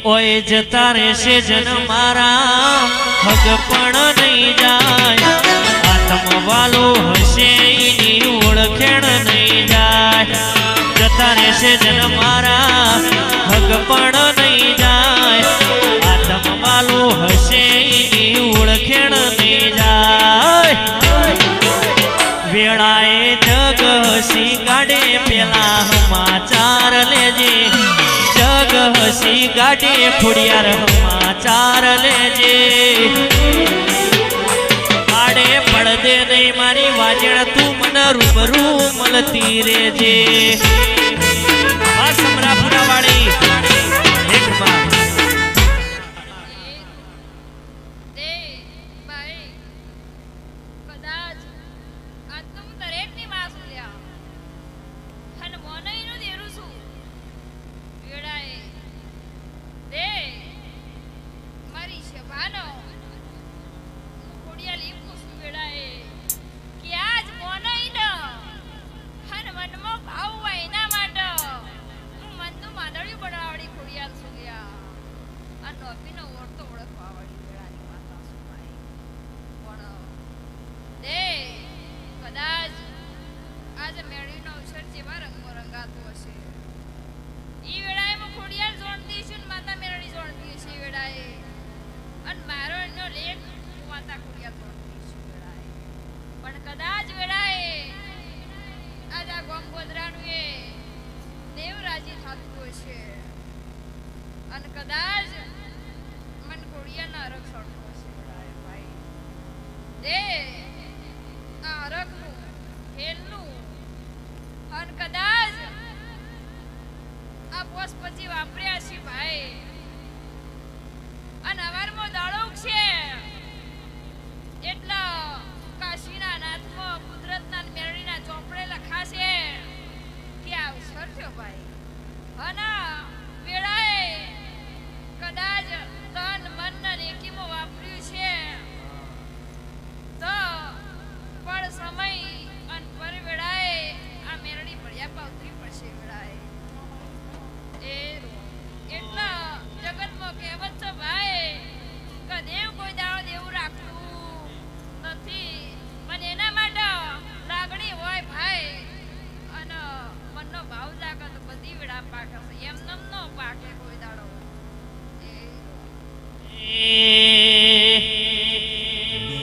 ઓય જતા રહેશે જન મારા હગ પણ નહીં જાય આત્મવાલો હશે એની ઓળખેણ નહીં જાય જતા રહેશે જન મારા હગ પણ નહીં જાય આત્મવાલો હશે એની ઓળખેણ નહીં જાય વેળાએ જગ હસી ગાડે પેલા સમાચાર લેજે જગ હસી ગાડે ખોડિયાર સમાચાર લેજે આડે પડદે નહીં મારી વાજણ તું મને રૂબરૂ મળતી રેજે આ સમરાપુરા વાળી એક માં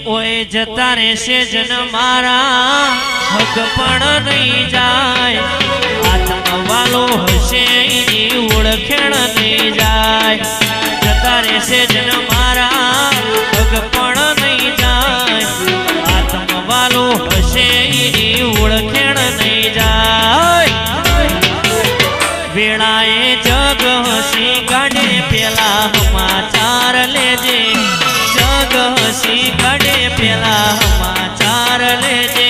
ઓય જતા રહેશે જન મારા હક પણ નહીં જાય આત્મવાલો હશે એની ઓળખેણ નહીં જાય જતા રહેશે જન મારા હક પણ નહીં જાય આત્મવાલો હશે એની ઓળખેણ નહીં જાય વેળાએ જગ હસી ગાડે પેલા સમાચાર લેજે જગ હસી ગાડે પેલા સમાચાર લેજે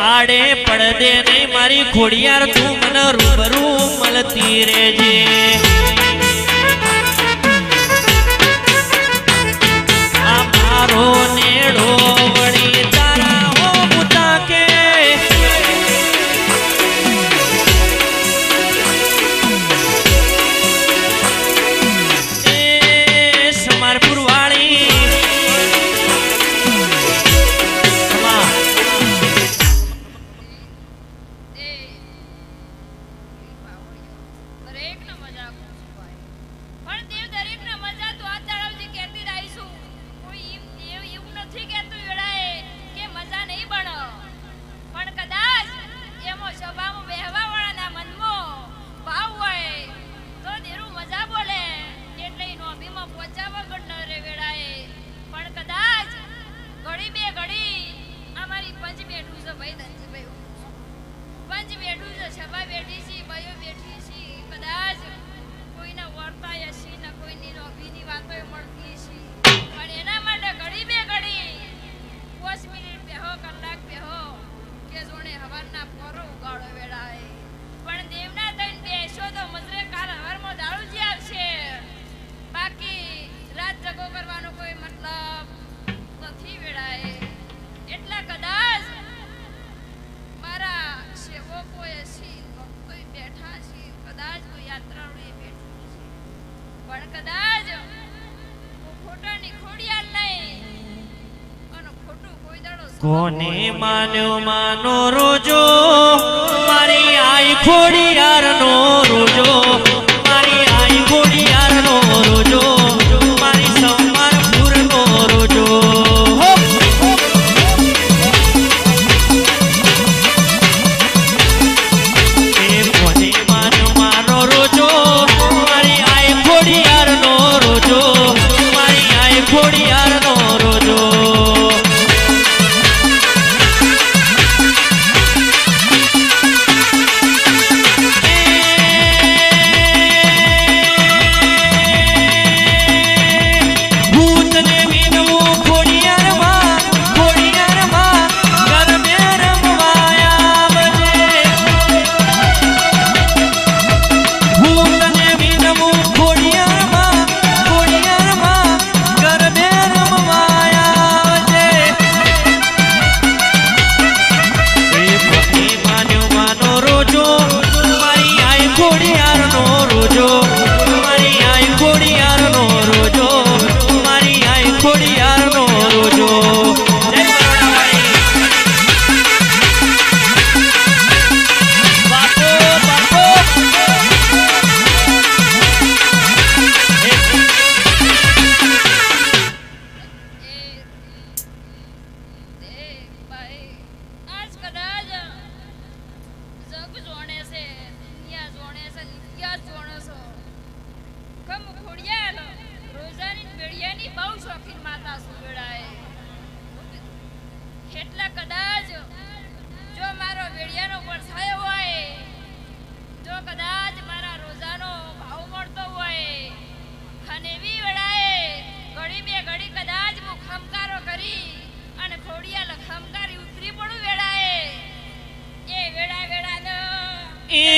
આડે પડદે નહીં મારી ખોડિયાર તું મને રૂબરૂ મળતી રેજે આ મારો નેડો વળી તારા હો મુતા કે કોને માન્યો માનો રોજો મારી આઈ ખોડિયારનો રોજો મારી આઈ ખોડિયારનો રોજો મારી સંવારપુરનો રોજો એ કોને માન્યો મારો રોજો મારી આઈ ખોડિયારનો રોજો મારી આઈ ખોડિયારનો રોજો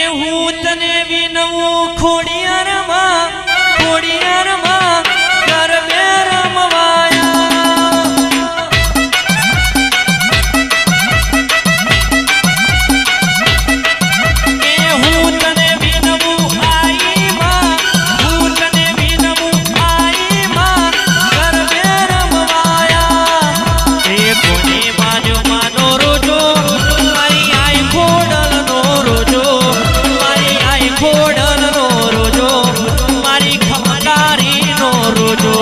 હું તને વિનવું ખોડિયારમાં ખોડિયારમાં ગરબે રમવાયા એ હું તને વિનવું આઈમાં હું તને વિનવું આઈમાં ગરબે રમવાયા એ કોને માન્યો માનો રોજો મારી આઈ ખોડલનો રોજો ખોડલનો રોજો મારી ખમકારીનો રોજો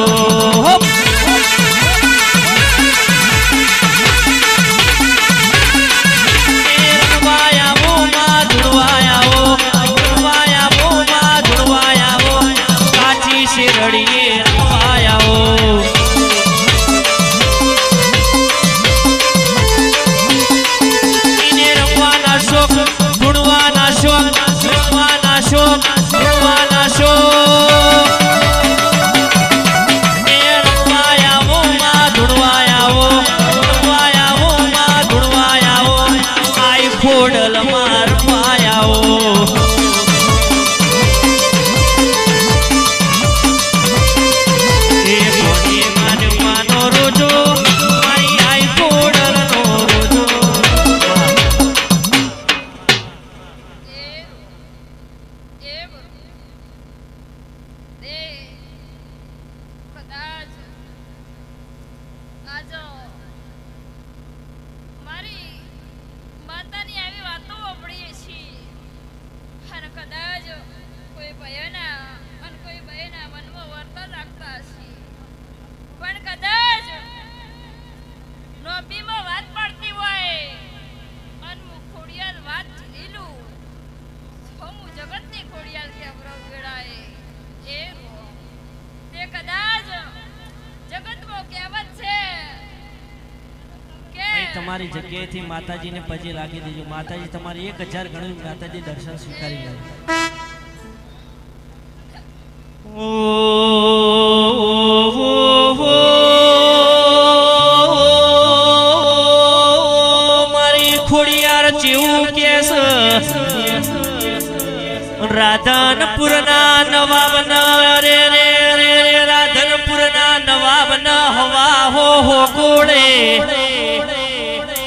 કાચી શેરડીએ રમવાયાઓ એને રમવાના શોખ ગુણવાના શોખ શોખ રમવાના શોખ એ રમવાયાઓ માં ધૂણવાયાઓ રમવાયાઓ માં ધૂણવાયાઓ આઈ ખોડલ માં રમવાયાઓ એ કોને માન્યો માનો રોજો મારી આઈ ખોડલનો રોજો તમારી જગ્યાએથી માતાજીને પગે લાગી દેજો માતાજી તમારી 1000 ગણું માતાજી દર્શન સ્વીકારી લે મારી ખોડિયાર જેવું કેસ રાધનપુરના નવાબના રે રે રે રાધનપુરના નવાબના હવા હો ગોળે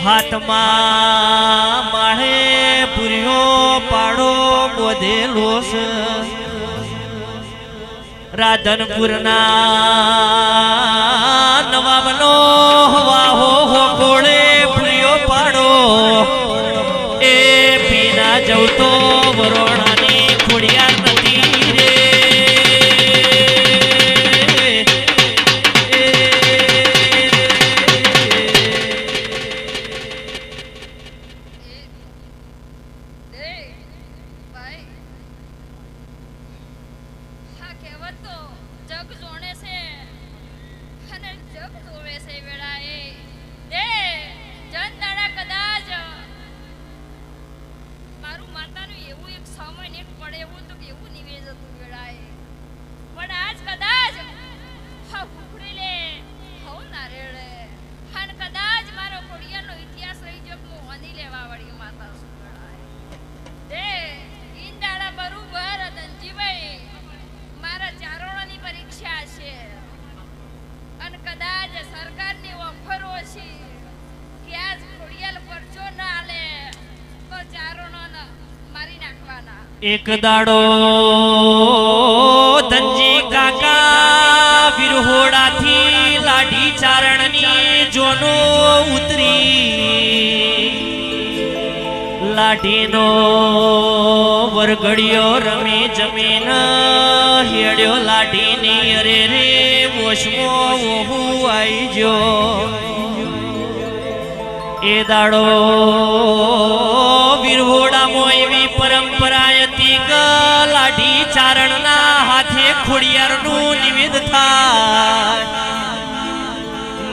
હાથમાં માહે પુરિયો પાડો બોધેલો છે રાધનપુરના નવાબનો હવા હો ગોળે સૌ તો વરોણાની ખોડિયાર નથી રે. એક દાડો ધનજી કાકા વિરહોડાથી લાઠી ચારણની જોનો ઉતરી લાઠીનો વરઘડિયો રમી જમીન હેડ્યો લાઠીની અરે રે મોશમો ઓહુ આઈ જો એ દાડો વિરહોડામાં એવી પરંપરા હતી કે લાઠી ચારણના હાથે ખોડિયારનું નિવેદ થાય.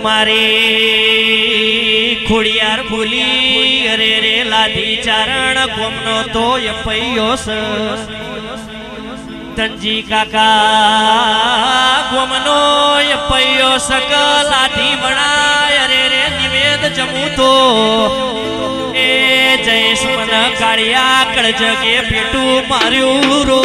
મારી ખોડિયાર ભૂલી અરે રે લાઠી ચારણ ગોમનો તો યપૈયો સ ધનજી કાકા ગોમનો યપૈયો સક લાઠી બનાય અરે રે નિવેદ જમું તો એ જયેશ મન કાળિયા કળજગે પેટું માર્યું રો.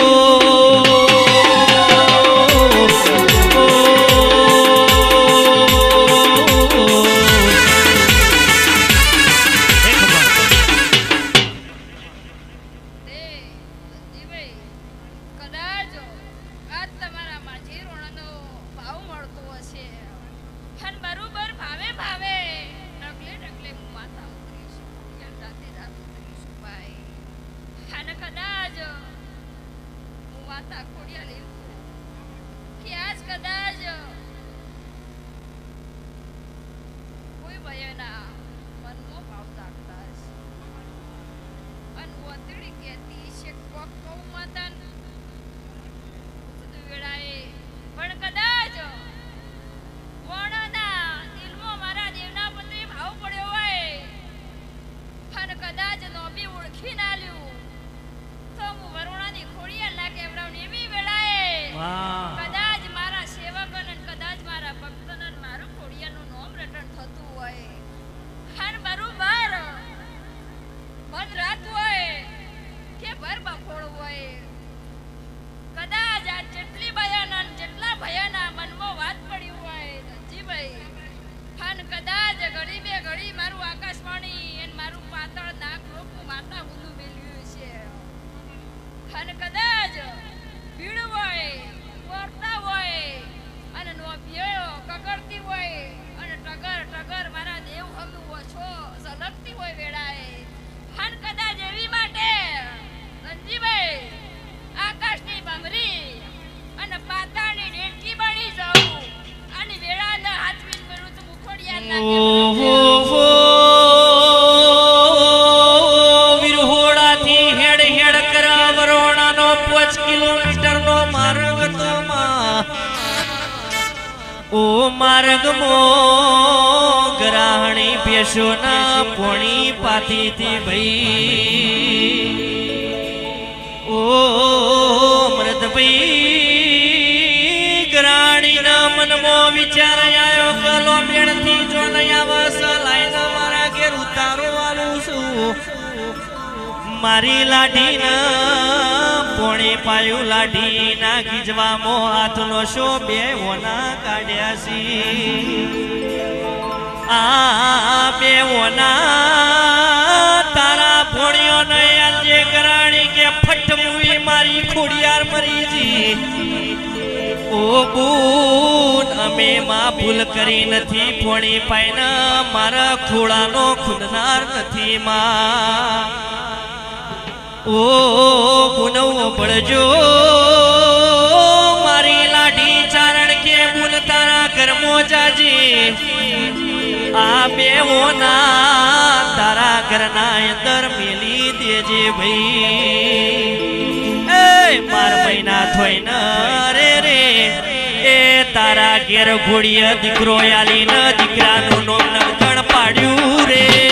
વિરહોડાથી હેડ હેડ કરા વરોણાનો 5 કિલોમીટરનો માર્ગ તો ઓ માર્ગમો ગ્રાહણી પેશોના પોણી પાતીથી ભઈ ઓ મૃતભાઈ ગ્રાહણીના મનમો વિચાર આયો કલો મેળથી જો લઈ આવસ લાઈન મારા ઘેર ઉતારો આલું છું. મારી લાઠીના પોણી પાયું લાઠીના ગીજવામો હાથનો શો બે ઓના કાઢ્યા સી. આ બે ઓના તારા પોણીઓ નયા જે ગરાણી કે ફટ મુવી મારી ખોડિયાર મરી જી. ઓ બૂન અમે માં ભૂલ કરી નથી પોણી પાઈના મારા ખોળાનો ખૂંદનાર નથી માં. ઓ બુનવો પડજો મારી લાઠી ચારણ કે બુન તારા ઘરમો જાજી આ બેઓના તારા ઘરના અંદર મેલી દેજે ભાઈ એ 12 મહિના થોઈ ન રે રે એ તારા ઘેર ઘોડીએ દીકરો આલીને દીકરાનું નામ નગણ પાડ્યું રે